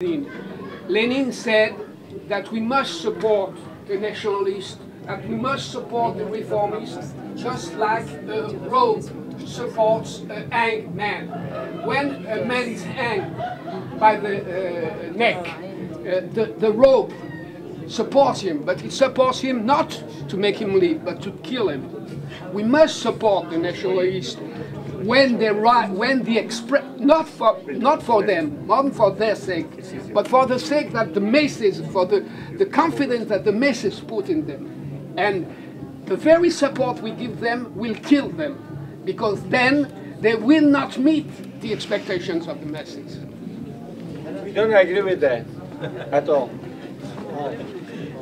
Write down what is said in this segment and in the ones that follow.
Lenin said that we must support the nationalists, that we must support the reformists, just like a rope supports a hanged man. When a man is hanged by the neck, the rope supports him, but it supports him not to make him live, but to kill him. We must support the nationalists when they express, not for them, not for their sake, but for the sake that the masses, for the confidence that the masses put in them. And the very support we give them will kill them, because then they will not meet the expectations of the masses. We don't agree with that at all.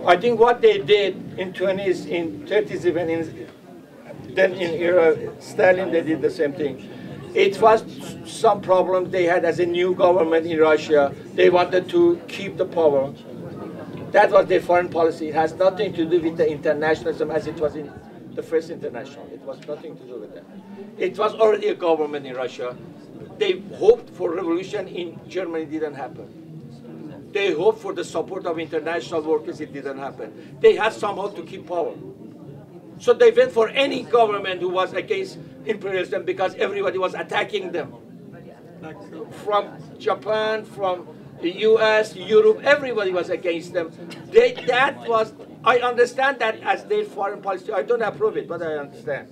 I think what they did in 20s, in 30s, even then in era Stalin, they did the same thing. It was some problems they had as a new government in Russia. They wanted to keep the power. That was their foreign policy. It has nothing to do with the internationalism as it was in the first international. It was nothing to do with that. It was already a government in Russia. They hoped for revolution in Germany, it didn't happen. They hoped for the support of international workers, it didn't happen. They had somehow to keep power. So they went for any government who was against imperialism because everybody was attacking them. From Japan, from the US, Europe, everybody was against them. I understand that as their foreign policy. I don't approve it, but I understand.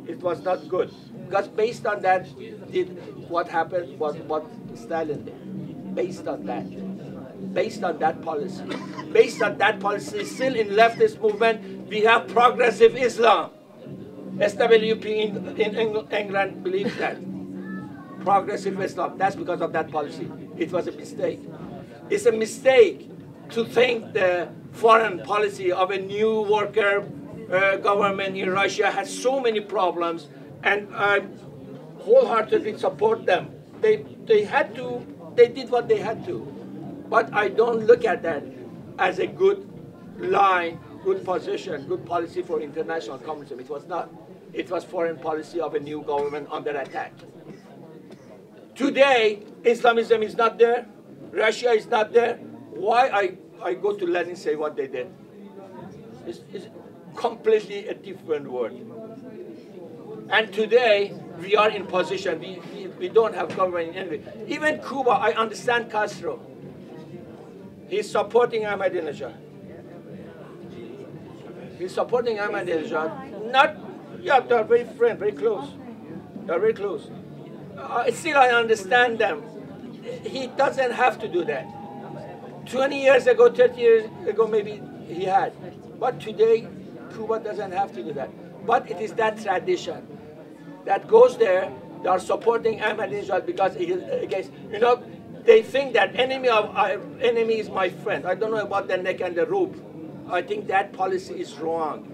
It was not good. Because based on that, what happened was what Stalin did. Based on that. Based on that policy. Based on that policy, still in leftist movement, we have progressive Islam. SWP in England believes that. Progressive Islam. That's because of that policy. It was a mistake. It's a mistake to think the foreign policy of a new worker government in Russia has so many problems, and I wholeheartedly support them. They did what they had to. But I don't look at that as a good line, good position, good policy for international communism. It was not. It was foreign policy of a new government under attack. Today, Islamism is not there. Russia is not there. Why I go to Lenin and say what they did? It's completely a different world. And today, we are in position. We don't have government anyway. Even Cuba, I understand Castro. He's supporting Ahmadinejad. He's supporting Ahmadinejad. They're very friends, very close. They're very close. Still, I understand them. He doesn't have to do that. 20 years ago, 30 years ago, maybe he had. But today, Cuba doesn't have to do that. But it is that tradition that goes there. They are supporting Ahmadinejad because he is against, they think that enemy is my friend. I don't know about the neck and the rope. I think that policy is wrong.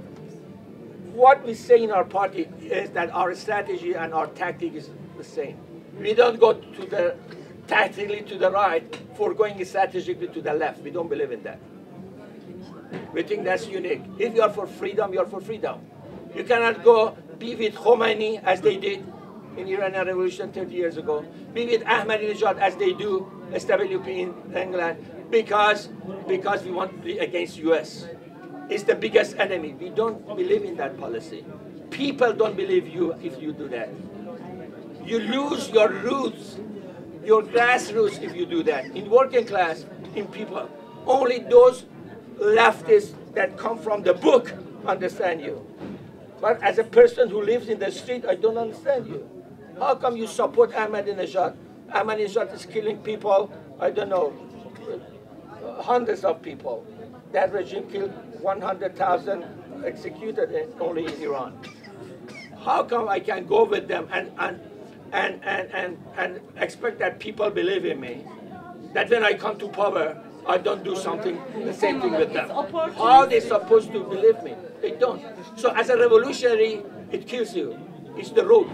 What we say in our party is that our strategy and our tactic is the same. We don't go tactically to the right for going strategically to the left. We don't believe in that. We think that's unique. If you are for freedom, you are for freedom. You cannot go be with Khomeini as they did in Iranian Revolution 30 years ago, be with Ahmadinejad as they do, SWP in England, because we want to be against US. It's the biggest enemy. We don't believe in that policy. People don't believe you if you do that. You lose your roots, your grassroots if you do that. In working class, in people, only those leftists that come from the book understand you. But as a person who lives in the street, I don't understand you. How come you support Ahmadinejad? Ahmadinejad is killing people, I don't know, hundreds of people. That regime killed 100,000 executed only in Iran. How come I can go with them and expect that people believe in me? That when I come to power, I don't do something, the same thing with them. How are they supposed to believe me? They don't. So as a revolutionary, it kills you. It's the rope.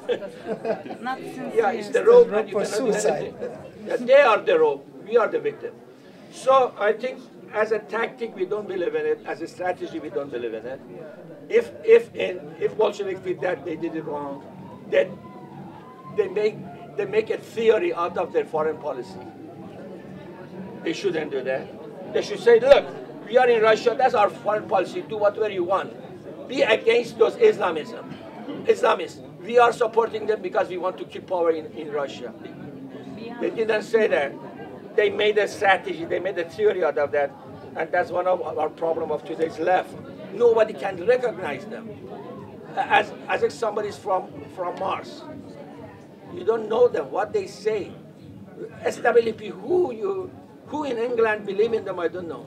Yeah, it's the rope and you cannot do anything. Yeah, they are the rope, we are the victim. So I think as a tactic, we don't believe in it. As a strategy, we don't believe in it. If Bolsheviks did that, they did it wrong. Then they make a theory out of their foreign policy. They shouldn't do that. They should say, look, we are in Russia, that's our foreign policy, do whatever you want. Be against those Islamists. We are supporting them because we want to keep power in Russia. They didn't say that. They made a strategy, they made a theory out of that, and that's one of our problem of today's left. Nobody can recognize them as if somebody's from Mars. You don't know them, what they say. SWP, who in England believe in them, I don't know.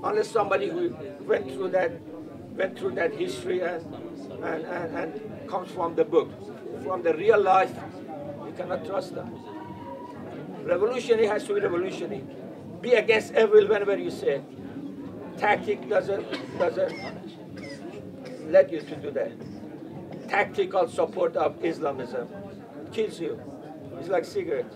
Unless somebody who went through that history and comes from the book. From the real life, you cannot trust them. Revolutionary has to be revolutionary. Be against evil whenever you say it. Tactic doesn't let you to do that. Tactical support of Islamism kills you. It's like cigarette.